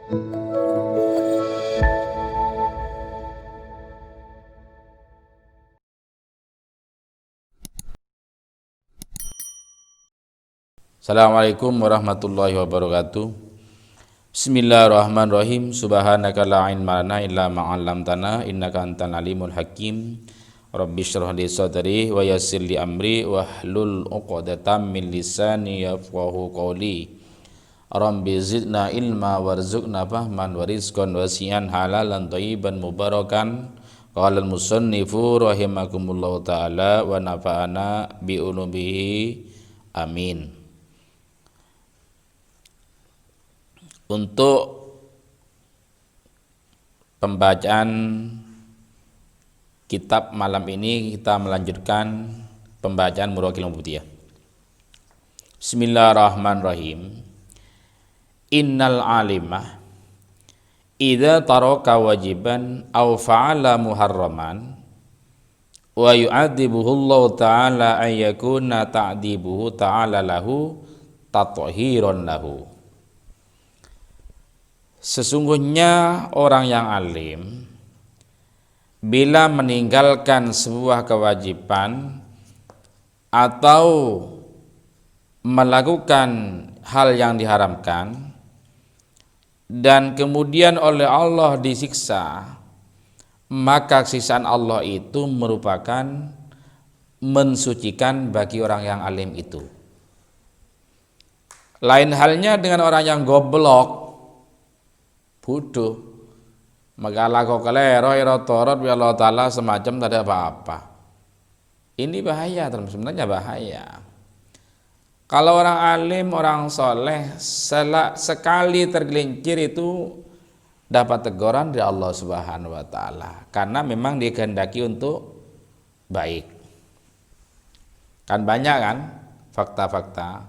Assalamualaikum warahmatullahi wabarakatuh. Bismillahirrahmanirrahim. Subhanaka la ilma lana illa ma 'allamtana innaka antal alimul hakim. Rabbi shrah li sadri wa yassir li amri wahlul 'uqdatam min lisani yafqahu qawli. Rabbi zidna ilma warzuqna fahman wa rizqan wasi'an halalan thayyiban mubarakan. Qala al-musannifu rahimakumullahu ta'ala wa nafa'ana bi ulumihi. Amin. Untuk pembacaan kitab malam ini kita melanjutkan pembacaan Muraqil Mubtiyah. Bismillahirrahmanirrahim. Innal alimah idza taraka wajiban aw fa'ala muharraman wa yu'adzibuhu Allah ta'ala ay yakuna ta'dibuhu ta'ala lahu tathiran lahu. Sesungguhnya orang yang alim bila meninggalkan sebuah kewajiban atau melakukan hal yang diharamkan dan kemudian oleh Allah disiksa, maka siksaan Allah itu merupakan mensucikan bagi orang yang alim itu. Lain halnya dengan orang yang goblok, bodoh, megala kok kelero ira torot ya Allah taala semacam tak ada apa-apa. Ini bahaya, sebenarnya bahaya. Kalau orang alim, orang soleh sekali tergelincir itu dapat teguran dari Allah Subhanahu wa taala karena memang dikehendaki untuk baik. Kan banyak kan fakta-fakta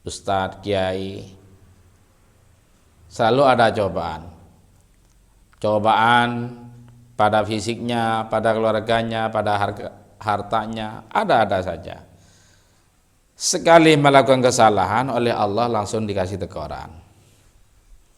ustadz, kiai, selalu ada cobaan pada fisiknya, pada keluarganya, pada hartanya, ada saja. Sekali melakukan kesalahan oleh Allah langsung dikasih teguran.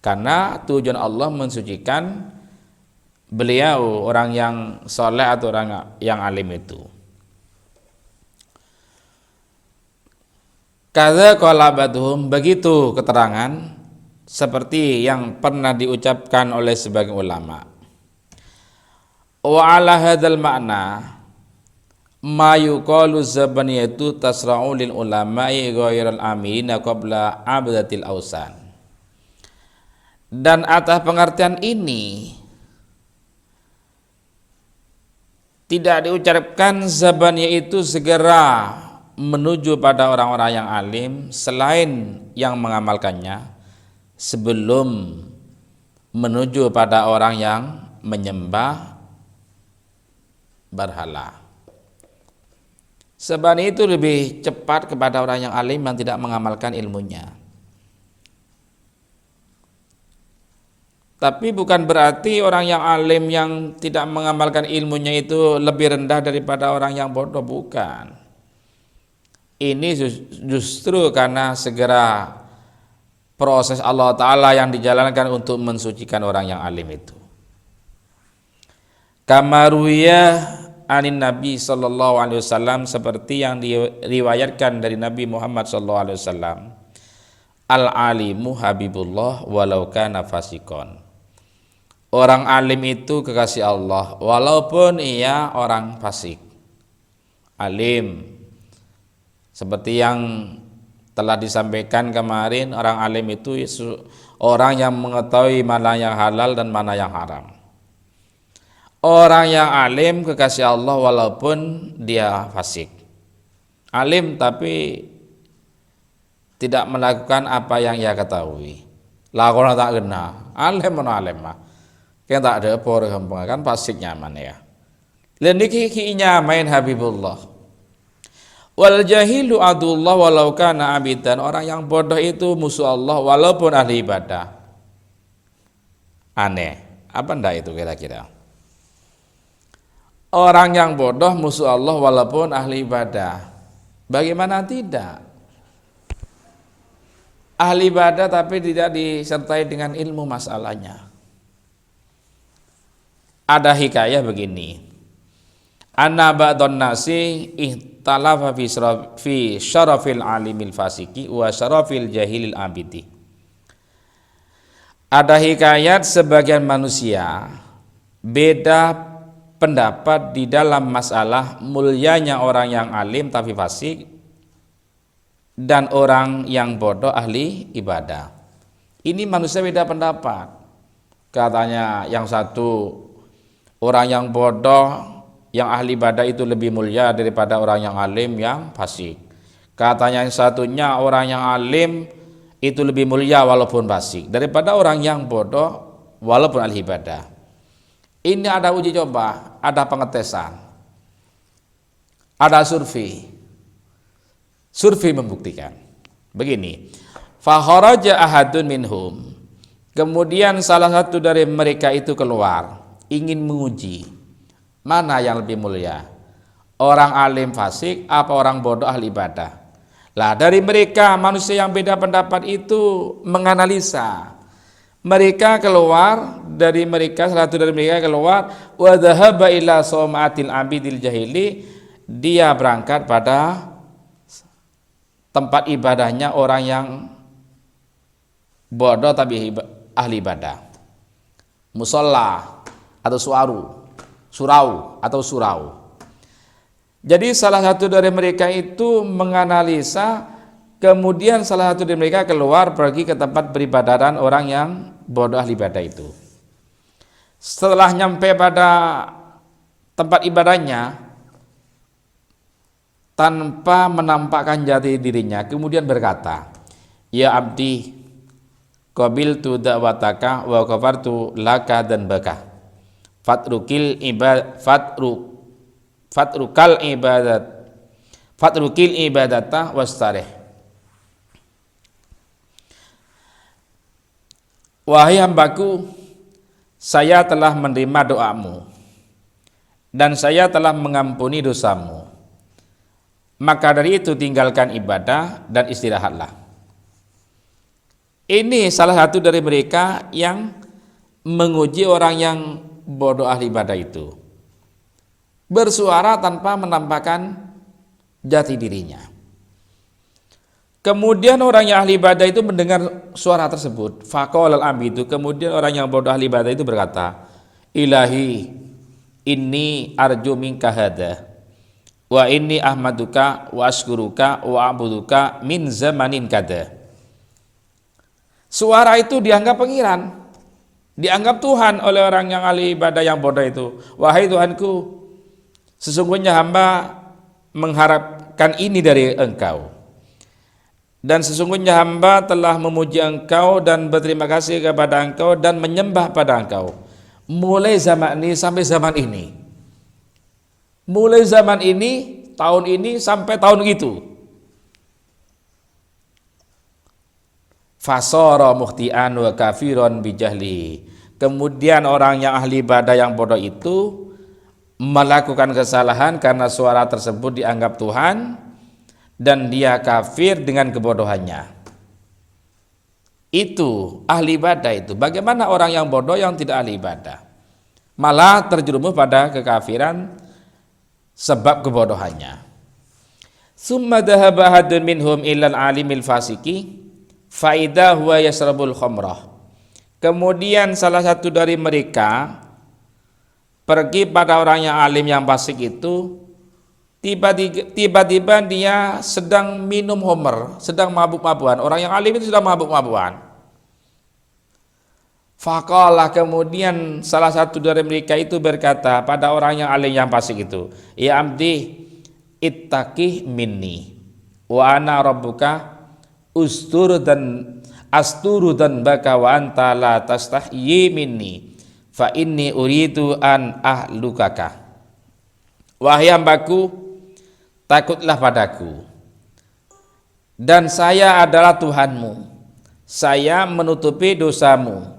Karena tujuan Allah mensucikan beliau, orang yang soleh atau orang yang alim itu. Kadza qala ba'dhum, begitu keterangan seperti yang pernah diucapkan oleh sebagian ulama. Wa ala hadzal ma'na ma yuqalu zabaniyatu tasra'u lil ulama'i ghairal amina qabla abdatil ausan. Dan atas pengertian ini tidak diucapkan zabaniyah itu segera menuju pada orang-orang yang alim selain yang mengamalkannya sebelum menuju pada orang yang menyembah berhala. Sebab itu lebih cepat kepada orang yang alim yang tidak mengamalkan ilmunya. Tapi bukan berarti orang yang alim yang tidak mengamalkan ilmunya itu lebih rendah daripada orang yang bodoh, bukan. Ini justru karena segera proses Allah Ta'ala yang dijalankan untuk mensucikan orang yang alim itu. Kamaruya anin Nabi sallallahu alaihi wasallam, seperti yang diriwayatkan dari Nabi Muhammad sallallahu alaihi wasallam. Al-alimu habibullah walau kana fasikon. Orang alim itu kekasih Allah walaupun ia orang fasik. Alim seperti yang telah disampaikan kemarin, orang alim itu orang yang mengetahui mana yang halal dan mana yang haram. Orang yang alim kekasih Allah walaupun dia fasik. Alim tapi tidak melakukan apa yang ia ketahui. Lakon tak kena. Alim mana alim mah. Kan tak ada por kan fasik nyaman ya. Lan niki nyaman habibullah. Wal jahilu adullah walau kana abidan. Orang yang bodoh itu musuh Allah walaupun ahli ibadah. Aneh. Apa ndak itu kira-kira? Orang yang bodoh musuh Allah walaupun ahli ibadah. Bagaimana tidak? ahli ibadah tapi tidak disertai dengan ilmu masalahnya. Ada hikayah begini. Anna ba'dhan nasi ihtalafa fi syarafil alimil fasiki wa syarafil jahilil abidi. Ada hikayat sebagian manusia beda pendapat di dalam masalah mulianya orang yang alim tapi fasik dan orang yang bodoh ahli ibadah. Ini manusia beda pendapat. Katanya yang satu, orang yang bodoh yang ahli ibadah itu lebih mulia daripada orang yang alim yang fasik. Katanya yang satunya, orang yang alim itu lebih mulia walaupun fasik daripada orang yang bodoh walaupun ahli ibadah. Ini ada uji coba, ada pengetesan, ada survei. Survei membuktikan begini. Fa kharaja ahadun minhum. Kemudian salah satu dari mereka itu keluar ingin menguji mana yang lebih mulia, orang alim fasik apa orang bodoh ahli ibadah. Lah dari mereka manusia yang beda pendapat itu menganalisa. Mereka keluar dari mereka, salah satu dari mereka keluar wa dhahaba ila saumatil abidil jahili, dia berangkat pada tempat ibadahnya orang yang bodoh tapi ahli ibadah. Musalla atau surau atau surau. Jadi salah satu dari mereka itu menganalisa, kemudian salah satu dari mereka keluar pergi ke tempat beribadatan orang yang bodoh ahli ibadah itu. Setelah nyampe pada tempat ibadahnya, tanpa menampakkan jati dirinya, kemudian berkata, ya abdi, qabiltu da'wataka wa ghafartu laka dan baka. Fatrukil ibadata wastarih. Wahai hambaku, saya telah menerima doamu dan saya telah mengampuni dosamu. Maka dari itu tinggalkan ibadah dan istirahatlah. Ini salah satu dari mereka yang menguji orang yang bodoh ahli ibadah itu. Bersuara tanpa menampakkan jati dirinya. Kemudian orang yang ahli ibadah itu mendengar suara tersebut. Faqala al-abidu, kemudian orang yang bodoh ahli ibadah itu berkata, Ilahi, inni arju minka hadha, wa inni ahmaduka wa askuruka wa abuduka min zamanin kada. Suara itu dianggap pengiran, dianggap Tuhan oleh orang yang ahli ibadah yang bodoh itu. Wahai Tuhanku, sesungguhnya hamba mengharapkan ini dari Engkau, dan sesungguhnya hamba telah memuji Engkau dan berterima kasih kepada Engkau dan menyembah pada Engkau mulai zaman ini sampai zaman ini. Mulai zaman ini, tahun ini sampai tahun itu. Fasara muhtian wa kafiron bijahli. Kemudian orang yang ahli ibadah yang bodoh itu melakukan kesalahan karena suara tersebut dianggap Tuhan, dan dia kafir dengan kebodohannya. Itu ahli ibadah itu. Bagaimana orang yang bodoh yang tidak ahli ibadah malah terjerumus pada kekafiran sebab kebodohannya. Summa dhahaba hadun minhum ilal alimil fasiki faida huwa yasrabul khamrah. Kemudian salah satu dari mereka pergi pada orang yang alim yang fasik itu. Tiba-tiba dia sedang minum homer, sedang mabuk-mabukan. Orang yang alim itu sedang mabuk-mabukan. Faqala, kemudian salah satu dari mereka itu berkata pada orang yang alim yang fasik itu, ya abdi, ittaqih minni wa ana rabbuka asturu dan baka wa anta la tastahyi minni fa inni uridu an ahlukaka. Wahai hambaku, takutlah padaku, dan saya adalah Tuhanmu. Saya menutupi dosamu,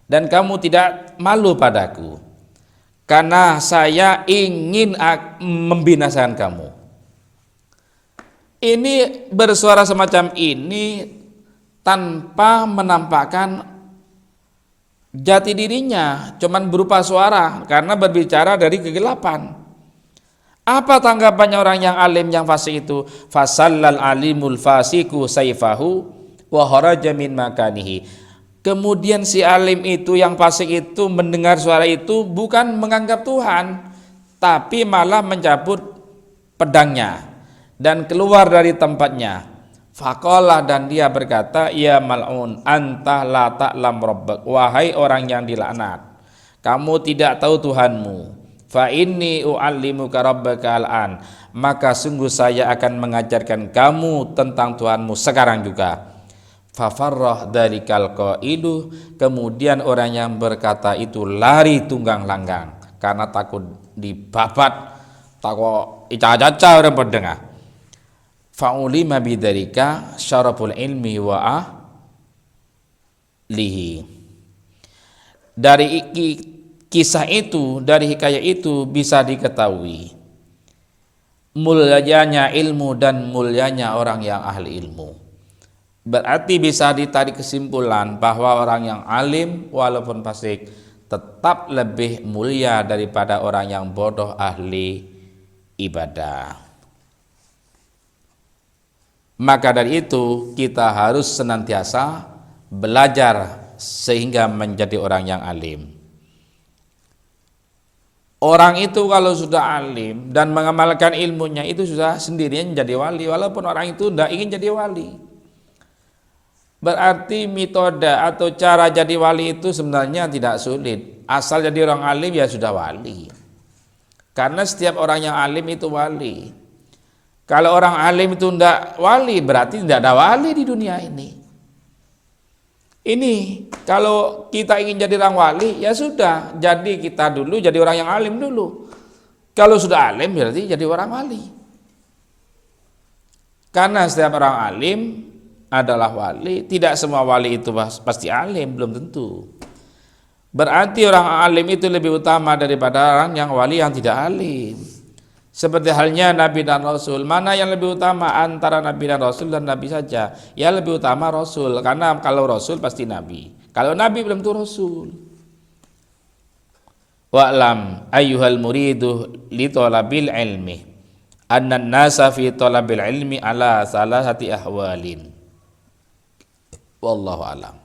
dan kamu tidak malu padaku, karena saya ingin membinasakan kamu. Ini bersuara semacam ini tanpa menampakkan jati dirinya, cuman berupa suara karena berbicara dari kegelapan. Apa tanggapannya orang yang alim yang fasik itu? Fasallal alimul fasiku saifahu wa kharaja min makanihi. Kemudian si alim itu yang fasik itu mendengar suara itu bukan menganggap Tuhan, tapi malah mencabut pedangnya dan keluar dari tempatnya. Faqala, dan dia berkata, ya mal'un anta la ta'lam rabbak, wahai orang yang dilaknat, kamu tidak tahu Tuhanmu. Fa inni u'allimuka rabbaka al'an, maka sungguh saya akan mengajarkan kamu tentang Tuhanmu sekarang juga. Fafarrah darikal qailu, kemudian orang yang berkata itu lari tunggang langgang karena takut dibabat, takut ica-caca orang pendengar. Fa'ulima bidarika syaraful ilmi wa ahlihi. Dari kisah itu, dari hikayat itu bisa diketahui mulianya ilmu dan mulianya orang yang ahli ilmu. Berarti bisa ditarik kesimpulan bahwa orang yang alim walaupun fasik tetap lebih mulia daripada orang yang bodoh ahli ibadah. Maka dari itu kita harus senantiasa belajar sehingga menjadi orang yang alim. Orang itu kalau sudah alim dan mengamalkan ilmunya itu sudah sendirian jadi wali, walaupun orang itu tidak ingin jadi wali. Berarti metode atau cara jadi wali itu sebenarnya tidak sulit. Asal jadi orang alim ya sudah wali. Karena setiap orang yang alim itu wali. Kalau orang alim itu tidak wali, berarti tidak ada wali di dunia ini. Ini kalau kita ingin jadi orang wali, ya sudah, jadi kita dulu jadi orang yang alim dulu. Kalau sudah alim berarti jadi orang wali. Karena setiap orang alim adalah wali, tidak semua wali itu pasti alim, belum tentu. Berarti orang alim itu lebih utama daripada orang yang wali yang tidak alim. Seperti halnya Nabi dan Rasul, mana yang lebih utama antara Nabi dan Rasul? Dan Nabi saja. Ya lebih utama Rasul, karena kalau Rasul pasti Nabi. Kalau Nabi belum tentu Rasul. Wa'lam ayyuhal muridu li talabil ilmi anna an-nasa fi talabil ilmi ala salasati ahwalin. Wallahu a'lam.